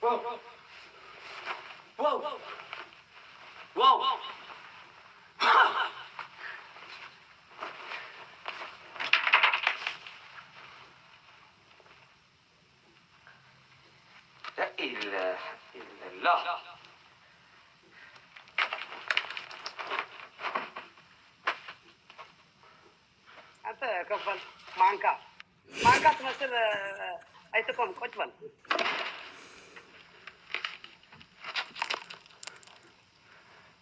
واو لا إله إلا الله. أنت كفل مانكا تمثل أي تكون كتبل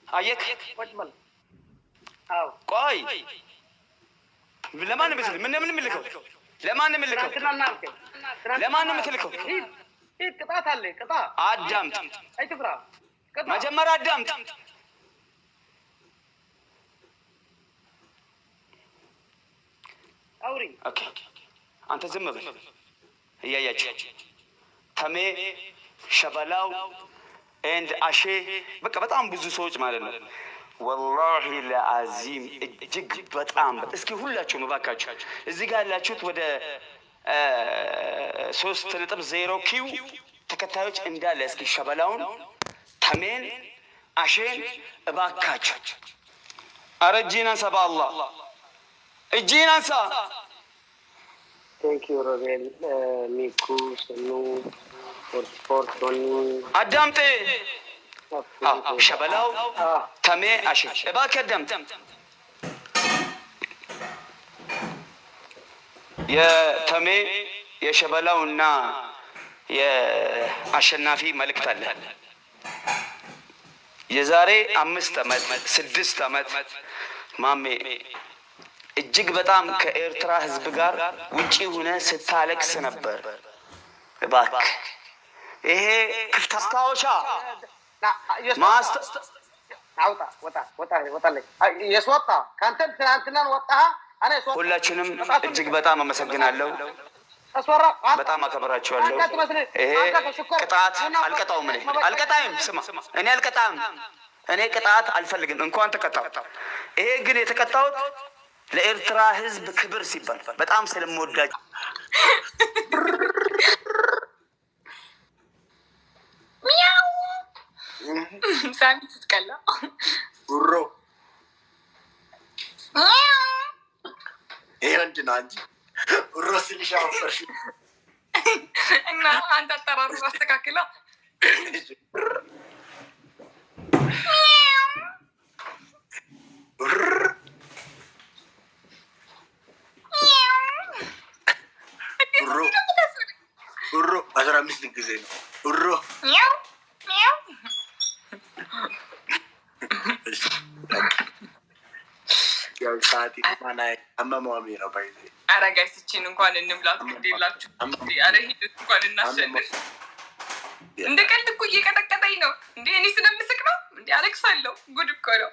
አየክ كتبل أو ቆይ ለማን ነው የምልከው? ለማን ነው የምልከው? ለማን ነው የምትልከው? ሂድ ቅጣት አለ ቅጣት አዳምጥ። አይ ትፍራ መጀመሪያ አዳምጥ። አውሪ ኦኬ አንተ ዝም በል እያያችሁ ተሜ ሸበላው ኤንድ አሼ በቃ በጣም ብዙ ሰዎች ማለት ነው። ወላሂ ለአዚም እጅግ በጣም እስኪ ሁላችሁም እባካችሁ እዚህ ጋር ያላችሁት ወደ 3.0 ኪው ተከታዮች እንዳለ እስኪ ሸበላውን ተሜን አሼን እባካችሁ ኧረ እጅህን አንሳ በአላህ እጅህን አንሳ። ቴንክ ዩ ሮቤል ሚኩ ስኑ ፎርት ቶኒ አዳምጤ ሸበላው ተሜ አሼ እባክህ አዳምጥ። የተሜ የሸበላውና የአሸናፊ መልእክት አለ። የዛሬ 5 ዓመት 6 ዓመት ማሜ እጅግ በጣም ከኤርትራ ሕዝብ ጋር ውጪ ሆነ ስታለቅስ ነበር። እባክህ ይሄ ክፍት አስታወሻ ሁላችንም እጅግ በጣም አመሰግናለሁ። በጣም አከብራችኋለሁ። ይሄ ቅጣት አልቀጣውም። እኔ አልቀጣም። ስማ እኔ አልቀጣም። እኔ ቅጣት አልፈልግም። እንኳን ተቀጣው። ይሄ ግን የተቀጣሁት ለኤርትራ ሕዝብ ክብር ሲባል በጣም ስለምወዳቸው ሳሚ ስትቀላ ጉሮ ይሄ ምንድን ነው አንቺ ጉሮ ስልሽ አፈርሽ እና አንተ አጠራሩ አስተካክለው ጉሮ 15 ጊዜ ነው ጉሮ ያው ሳቲ ማናይ አማማሚ ነው ባይዘ አረጋይ ስቺን እንኳን እንብላት ግዴላችሁ አረ ሂድ እንኳን እናሸንፍ። እንደ ቀልድ እኮ እየቀጠቀጠኝ ነው እንዴ እኔ ስለምስቅ ነው እንዴ አለቅሳለሁ። ጉድ እኮ ነው።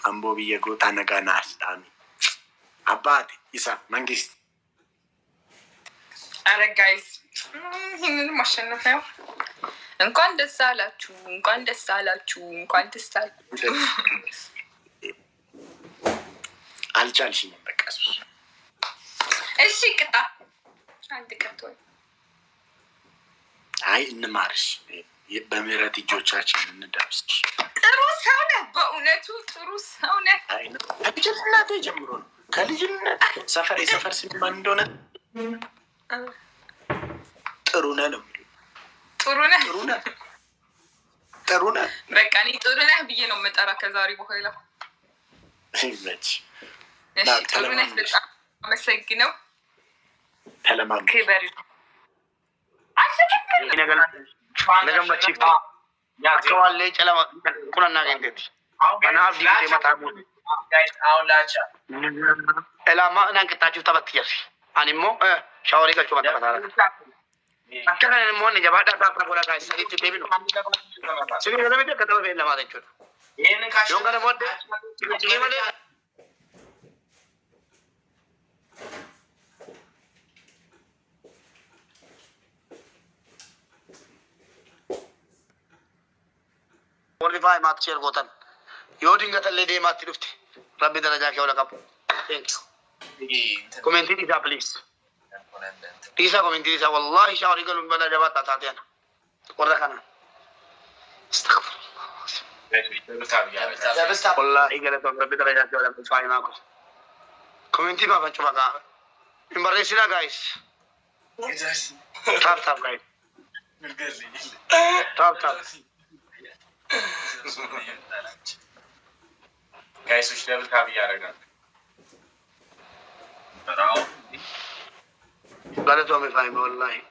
አምቦ ብዬ ጎታ ነጋና አስጣሚ አባቴ ይሳ መንግስት አረጋይስ ይህንን ማሸነፍ ነው። እንኳን ደስ አላችሁ፣ እንኳን ደስ አላችሁ፣ እንኳን ደስ አላችሁ። አልቻልሽኝም በቃ እሺ ቅጣ አንድ ቀጥቶ አይ እንማርሽ በምህረት እጆቻችን እንደምስሽ። ጥሩ ሰው ነህ፣ በእውነቱ ጥሩ ሰው ነህ። አይ ነው ከልጅነቴ ጀምሮ ነው ከልጅነት ሰፈር ስም ማን እንደሆነ ጥሩ ነህ ነው ጥሩ ነህ ጥሩ ነህ በቃ እኔ ጥሩ ነህ ብዬ ነው የምጠራ ከዛሬ በኋላ። እሺ ጥሩ ነህ በጣም አመሰግነው። ተለማም ክበር Actually, chala kuna na gende. Ana abdi ke mata mu. Elama nan kita juta batiyas. Animo shawari ka chuma ta. Akka ne mo ne jabata ta ta bola guys. Sari te bino. Sini kada me kata be lama de chut. Yen ka yonga ne modde. Sini male Qualify mat share gotan. Yoding ka talle de mat lufti. Rabbi daraja ke wala kap. Thank you. Comment please. ديسا كومنتي ديسا والله شاوري قالوا بلا جواب تاتينا وركنا استغفر الله والله قالت ربي درجات ولا بفاي معكم كومنتي ما بنشوف بقى امبرسينا جايز تاب جايز تاب جايز وش دبل تاب يارجع براو قالت ما فاهم والله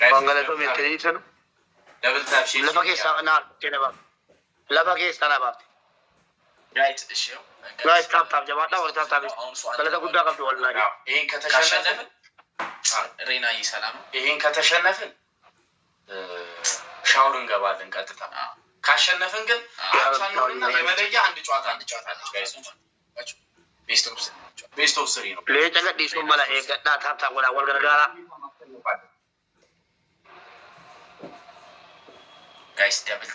قالت ما تريسن دبل تاب شيء لا بقي سانا كده بقى لا بقي سانا بقى جايز الشيء جايز تاب جواب ولا تاب قالت أقول داخل والله إيه كتشنفن رينا يسلام إيه كتشنفن ሻወርን ገባለን ቀጥታ ካሸነፈን ግን አቻኖርና የመለያ አንድ ጨዋታ አለች ጋይሶች ቤስት ኦፍ 3 ነው ለጨገዲ ሱመላ ኤገዳ ታታ ወላ ወልገራራ ጋይስ ደብል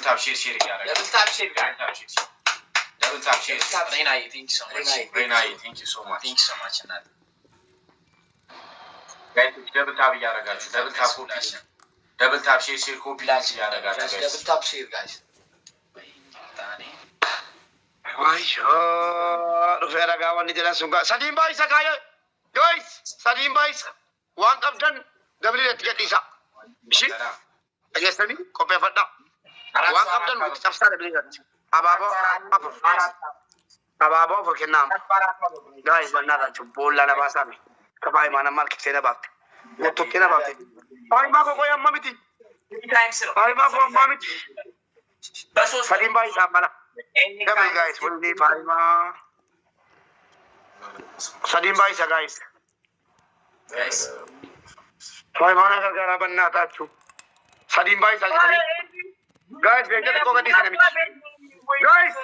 ታፕ ሺር ያረጋል ደብል ታፕ ሼር ሬናይ ቴንክ ዩ ሶ ማች እና ጋይስ ደብል ታፕ ያረጋችሁ ደብል ታፕ ሼር ኮፒ ላንች ያረጋችሁ ጋይስ ደብል ታፕ ሼር ጋይስ አይሾ ሩፈራ ጋዋን ይደላሱጋ ሰዲም ባይሳ ጋይስ ሰዲም ባይሳ ዋን ቀብደን ደብል ለትገዲሳ እሺ እየሰሚ ኮፒ ፈዳ ዋን ቀብደን ወጥፍሳ ደብል ይገጥ አባቦ ፈከናም ጋይስ በእናታችሁ ቦላ ለባሳ ነው ከፋይ ማና ማርክ ሰነባት ወጥቶከና ባቴ አይ ማቆ ቆይ አማሚቲ ታይምስ ነው አይ ማቆ አማሚቲ በሶስት ሰዲም ባይሳ ማላ ደብል ጋይስ ወልዲ ፋይማ ሰዲም ባይሳ ጋይስ ፋይማ ነገር ጋር በእናታችሁ ሰዲም ባይሳ ጋይስ በእንጀት እኮ ገዲ ሰነሚ ጋይስ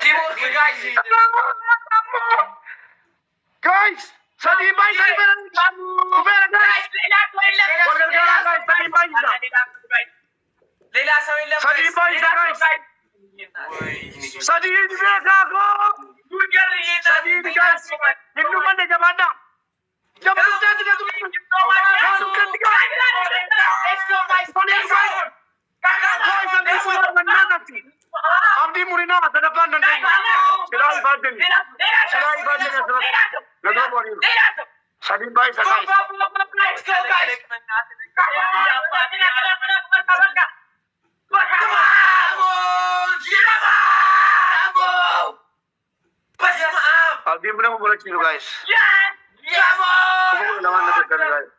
ቲሞርክ ጋይስ guys ሰዲም ባይሳ ይበረን ጋይስ ሌላ ሰው የለም ሰዲም ባይሳ ጋይስ ሰዲም ቤታኮ ሰዲም ጋይስ ይኑ ማን ጀባዳ ጀባዳ ተደዱ ካሱ ከንዲጋ አብዲ ሙሪና ተደባን እንደ ስላይ ባደን ነዶሪ ሰዲም ባይሳ ጋይስ አብዲ ምንም ወለች ነው ጋይስ ለማን ነገር ጋይስ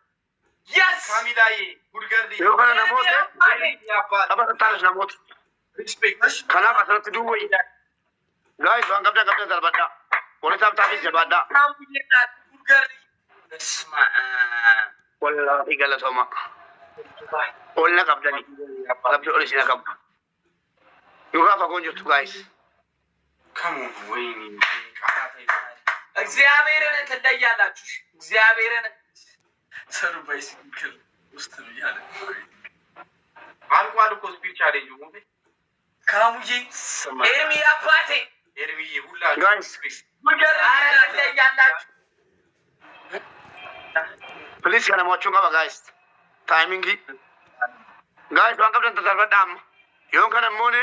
yes ካሚዳይ ጉድገርዲ የሆነ ነሞት አባታለሽ ነሞት ሪስፔክት ከና ማሰረት ዱወይ ጋይስ ዋን ቀብዳ ተርበዳ ወደ ታብታቢ ጀባዳ ጉድገርዲ እስማ ወላሂ ገለሶማ ወላ ቀብዳኒ ቀብዳ ኦሪሲና ቀብዳ ዩጋ ፈጎንጆቱ ጋይስ ካሙ ወይኒ እግዚአብሔርን ትለያላችሁ እግዚአብሔርን ሰሩ ባይሲክል ውስጥ ነው ያለ አልቋል እኮ ስፒች አለኝ ሙቤ ካሙዬ ኤርሚ አባቴ ኤርሚዬ ሁላ ጋይስ ትለያላችሁ ፕሊዝ ከነሞቹ ቀባ ጋይስ ታይሚንግ ጋይስ ዋን ቀብዳ ተርበዳም ዮን ከነሞኔ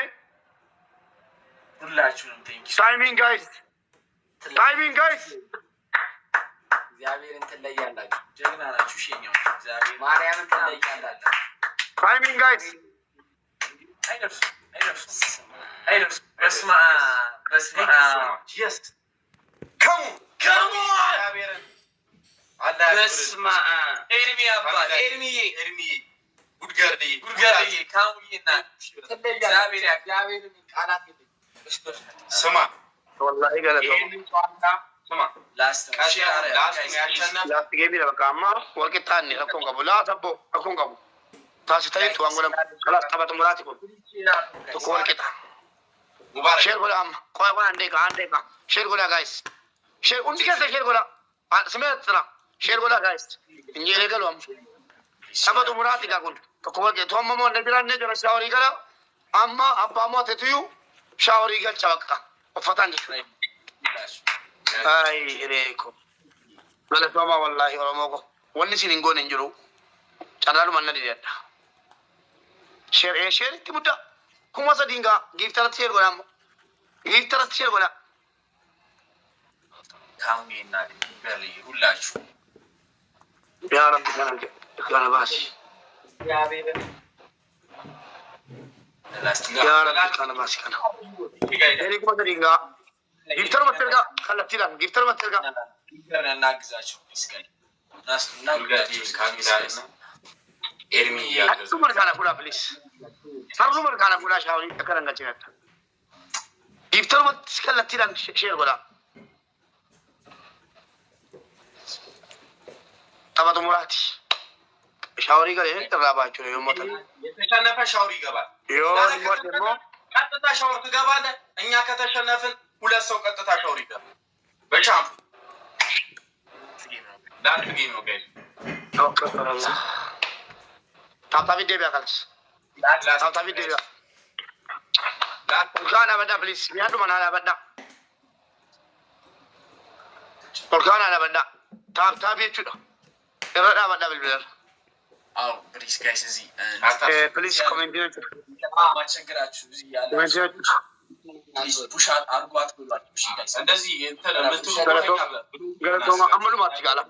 ሁላችሁንም ቴንኪ ታይሚንግ ጋይስ እግዚአብሔርን ትለያላችሁ ጀግና ናችሁ ሸኛው እግዚአብሔር ማርያምን ትለያላችሁ ታይሚንግ ጋይስ አይደርስ በስመ አብ yes come on እግዚአብሔርን በስመ አብ ኤርሚ አባት ኤርሚዬ ጉድገርዲ ካሙዬና እግዚአብሔርን ቃላት ስማ ወላሂ ገለሶማ ስማ ላስት ጌቢ ለበቃማ ወልቂታኒ አኮን ቀቡ ላተቦ አኮን ቀቡ ታሲታይ ዋንጎለም ከላስ ጠበጥ ሙራት ይቆ ተኮ ወልቂታ ሙባረክ ሼር ጎላም ቆይ አንዴ ጋ ሼር ጎላ ጋይስ ሼር እንዲ ከሰ ሼር ጎላ ስሜት ጥራ ሼር ጎላ ጋይስ እኛ ለገሎም ጠበጥ ሙራት ይጋቁን ተኮ ወልቂ ቶመሞ እንደግራነ ጀራ ሻወሪ ገላ አማ አባማ ተትዩ ሻወሪ ገልጫ በቃ ወፈታን Ay reko. Wala toma wallahi wala moko. Wonni sinin gone njuru. Chadalu manna di detta. Share timuta. Kuma sa dinga giftara share gola. Giftara share gola. Kamina beli hullachu. Ya Rabbi kana basi. Ya Rabbi kana basi kana. Eri kuma sa dinga. Giftara materga khalatira. Giftara materga. Giftara nagzachu iskani. Nas nagzachu kamina. Ermi ya. Sumar kana kula please. Sarumar kana kula shawari takaranga chinata. Giftara mat khalatira share gola. Tabat murati. Shawari kare taraba chune yomotan. Yeteshanafa shawari gaba. Yo mo. ቀጥታ ሻወር ትገባለህ። እኛ ከተሸነፍን ሁለት ሰው ቀጥታ ሻወር ይገባ። በቻምፕ ዳት ጌም ነው ጋይስ። ታታ ቪዲዮ ቢያካልስ ታታ ቪዲዮ ኦርጋና በዳ ፕሊዝ ቢያዱ ማና በዳ ኦርጋና በዳ ታታ ቢቹ ረዳ በዳ ቢልብለር አው ፕሊዝ ጋይስ እዚህ ፕሊዝ ኮሜንት ማቸግራችሁ እዚህ ያለ ፕሊዝ ፑሽ አርጓት ብሏችሁ እሺ ጋይስ እንደዚህ እንትን ገለቶማ አመሉ ማትጋላ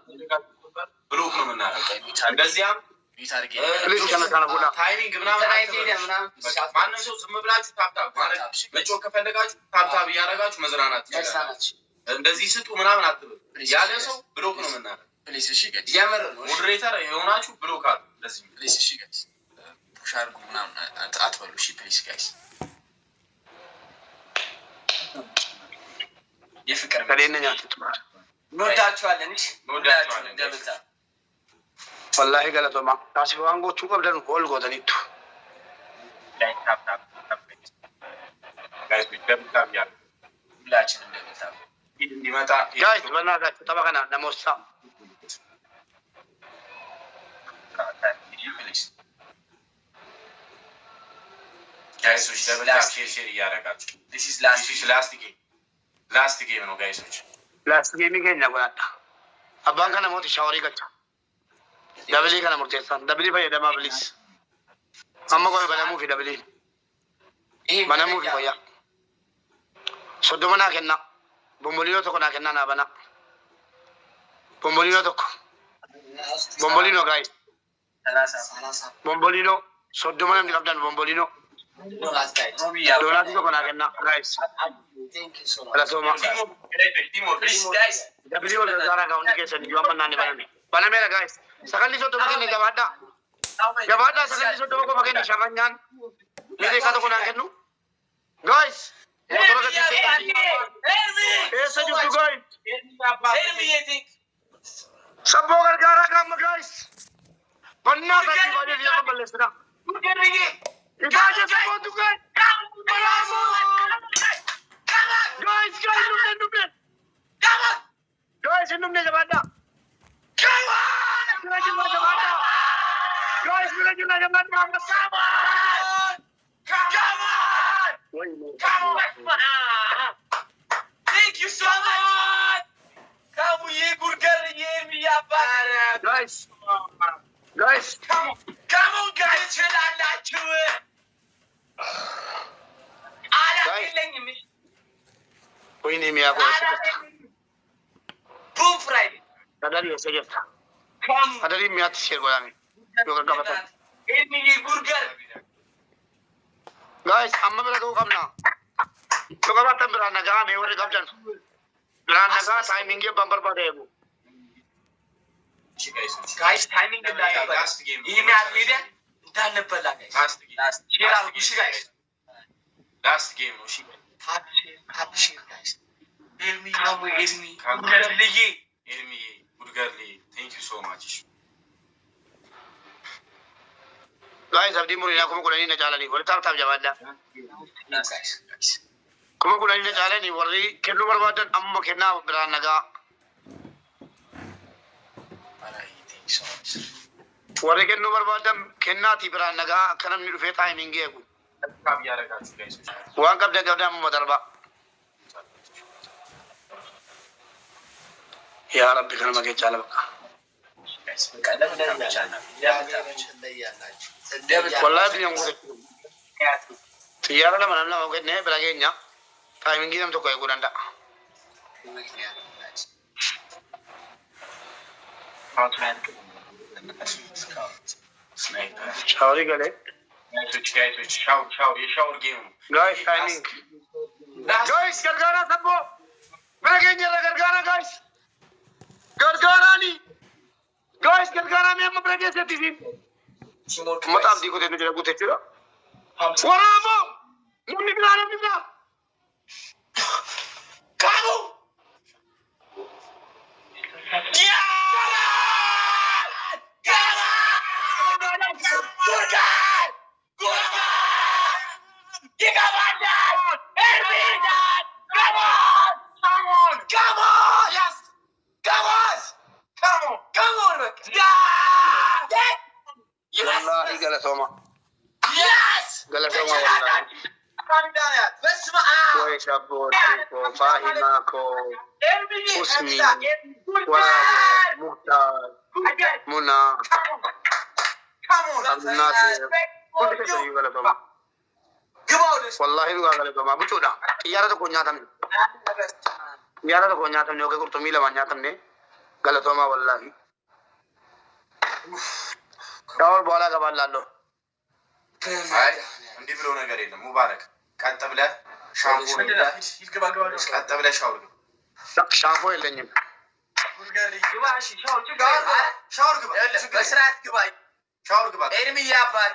ብሎክ ነው የምናደርገው እንደዚያም ቢታርጌ ፕሊዝ ከነካና ጉላ ታይሚንግ ምናምን አይቴዲያ ምናምን ማንም ሰው ዝም ብላችሁ ታፕታፕ ማለት በጮክ ከፈለጋችሁ ታፕታፕ እያደረጋችሁ መዝናናት ይችላል። እንደዚህ ስጡ ምናምን አትበሉ። ያለ ሰው ብሎክ ነው የምናደርገው። ፕሊዝ እሺ ጋይስ ያመረ ነው ሞዴሬተር የሆናችሁ ብሎክ አሉ። ለዚህ ፕሊዝ እሺ ጋይስ ፑሽ አርጉ ምናምን አትበሉ። እሺ ፕሊዝ ጋይስ የፍቅር ከሌነኛ ትጥማር እንወዳችኋለን። እሺ እንወዳችኋለን ደብታ ወላሂ ገለቶማ ታሲዋንጎቹ ቀብደን ሆል ጎተኒቱ ላይ ታፕታፕ ጋይስ ደብታ ያ ሁላችን እንደምታ እንዲመጣ ጋይስ በእናታችሁ ተባከና ለሞሳ ጋይሶች ደብታ ሼር እያደረጋችሁ this is last game ነው ጋይሶች ላስት ጌም ይገኛ ጎናታ አባን ከነ ሞት ሻወሪ ገቻ ደብሊ ከነ ሙርቴሳን ደብሊ ፈየደማ ፕሊዝ አማ ቆይ በለሙ ፊ ደብሊ በለሙ ፊ ቆያ ሶዶመና ከና ቦምቦሊኖ ተኮና ከና ናበና ቦምቦሊኖ ተኮ ቦምቦሊኖ ጋይስ ቦምቦሊኖ ሶዶመና እንዲቀብዳን ቦምቦሊኖ ዶናት ተኮና ከና ጋይስ Alasoma. Timor, please guys. Dabli wala zara ka undi kesa ni wamma nani banane. Bana mera guys. Sakali so to magini gabada. Gabada sakali so to ko magini shamanyan. Ni dekha to kona kennu. Guys. Motor ka dise. Esa ju to guys. Tell me you think. Sab bogar gara kam guys. Banna ka di wale liya ko balesna. Tu कर रही है Ikaje se ko tu guys. Guys, numne. come on Guys, numne jabada. come on Mira jabada. Guys, mira jabada. come on come on thank you so much kamu ye burger ye mi yapar Guys. come on guys chalallachu ala kellenyim Wini mi ako. boom friday Kadari ese jefta. come Kadari mi at share golami. Yoga kabata. emi ye burger Guys, amma bela ko kamna. Yoga kabata berana ga me wore kabjan. Berana ga timing ke bumper pa debo. guys timing እንዳለ last game ይሄን ያልሄደ እንዳለበላ guys last game ነው እሺ happy share guys ኤርሚ ጉድገርልይ thank you so much Guys, abdi muri na kuma kulani na jalani. Wala tap jawada. guys Kuma kulani na jalani wali kennu barbadan amma kenna berana ga. thank you so much Wali kennu barbadan kenna ti berana ga kanam ni rufe timing egu. ታብ ያረጋችሁ guys Wan kabda amma darba. يا ربي كان ما جيت على بقى والله ابني يقول سيارة لما نملا موجود نه بلاقينا تايمينغ كده متوقع يقول عندك شاوري قال guys timing guys gargana sabbo بلاقينا لا gargana guys gargana ni guys gargana में हम बलागे से टीवी मत आप देखो तेरे जरा कुछ चलो वराबो मुन्नी बिलाने बिला कागो या والله قال سوما قال سوما والله بس ما كويس ابو فاهماكو اسمي ورابو مختار منى عبد الناصر كل شيء قال سوما والله قال سوما بچودا يارا تو كونياتم يارا تو كونياتم نيو के कुर्तो मिला वान्यातम ने قال سوما والله और बोला का बात लालो እንዲህ ብሎ ነገር የለም ሙባረክ ቀጥ ብለህ ሻምፖ ቀጥ ብለህ ሻምፖ የለኝም ሻወር ግባ ኤርሚያ አባት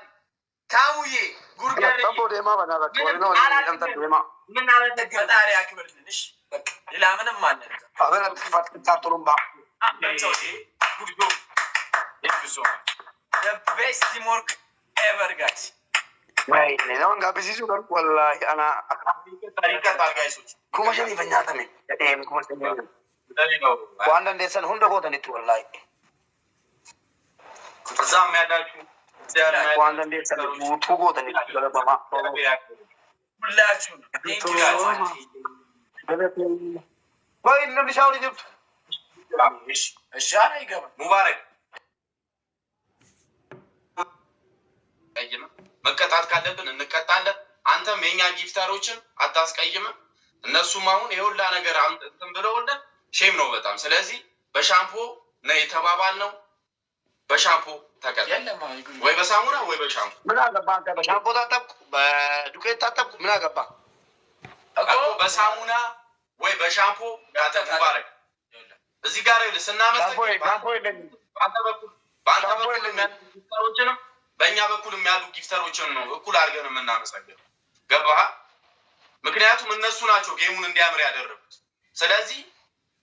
ታሙዬ ጉርጋሪ ሰቦ ደማ ባናላ ወርኖ እንተ ደማ ምን አለ ፈጣሪ ያክብርልሽ በቃ ሌላ ምንም ማለት አበራ ተፈጥሩምባ ጉርጆ ኤፒሶ the best teamwork ever guys Wait, no nga bisisu kan wallahi ana tarikata guys kuma shani fanyata me kuma shani wanda ndesan hunda ko tani wallahi zam ያዳችሁ wanda ndesan mutu ko tani galaba ሁላችሁ ወይ ነው ሊሻውሪ ጅብ እሺ አይ ገባ ሙባረክ መቀጣት ካለብን እንቀጣለን። አንተም የኛ ጊፍተሮችን አታስቀይም። እነሱም አሁን የሁላ ነገር እንትን ብለውልን ሼም ነው በጣም። ስለዚህ በሻምፖ ነው የተባባልነው። በሻምፖ ተቀጣ ወይ በሳሙና ወይ በሻምፖ ምን አገባ አንተ በሻምፖ ታጠብኩ በዱቄት ታጠብኩ ምን አገባ እኮ በሳሙና ወይ በሻምፖ ታጠብ ሙባረክ። እዚህ ጋር ይልስ እናመሰግናለን። ሻምፖ የለኝ በአንተ በኩል ጊፍተሮችንም በእኛ በኩልም ያሉ ጊፍተሮችን ነው እኩል አድርገን የምናመሰግነው። ገባህ? ምክንያቱም እነሱ ናቸው ጌሙን እንዲያምር ያደረጉት። ስለዚህ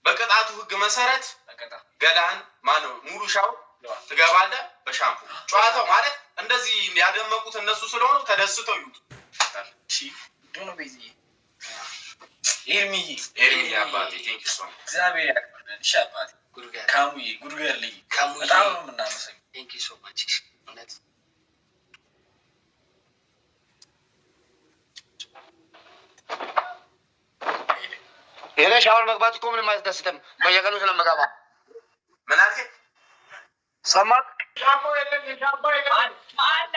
በቅጣቱ ህግ መሰረት ገላህን ማነው ሙሉ ሻው ትገባለህ በሻምፑ። ጨዋታው ማለት እንደዚህ ያደመቁት እነሱ ስለሆኑ ተደስተው ይውጡ። እሺ ዶኖ ቤዚ ኤርሚ አባቴ ቴንክ ዩ ሶ ማች እግዚአብሔር ያክብርልን። እሺ አባቴ ጉርጋር ልይ በጣም ነው የምናመሰግነው። ቴንክ ዩ ሶ ማች እውነት የኔ ሻወር መግባት እኮ ምንም አያስደስትም። በየቀኑ ስለምገባ ምን አልከኝ? ሰማት ሻምፖ የለም ሻምፖ የለም አለ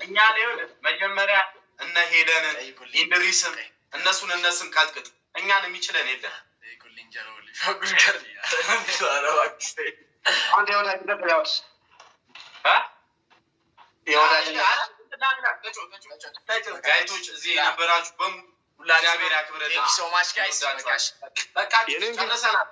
እኛ መጀመሪያ እነ ሄደንን ኢንድሪስን እነሱን ቃጥቅጥ እኛን የሚችለን የለም። ጋይቶች እዚህ የነበራችሁ በሙሉ እግዚአብሔር ያክብረን። በቃ ጨርሰናል።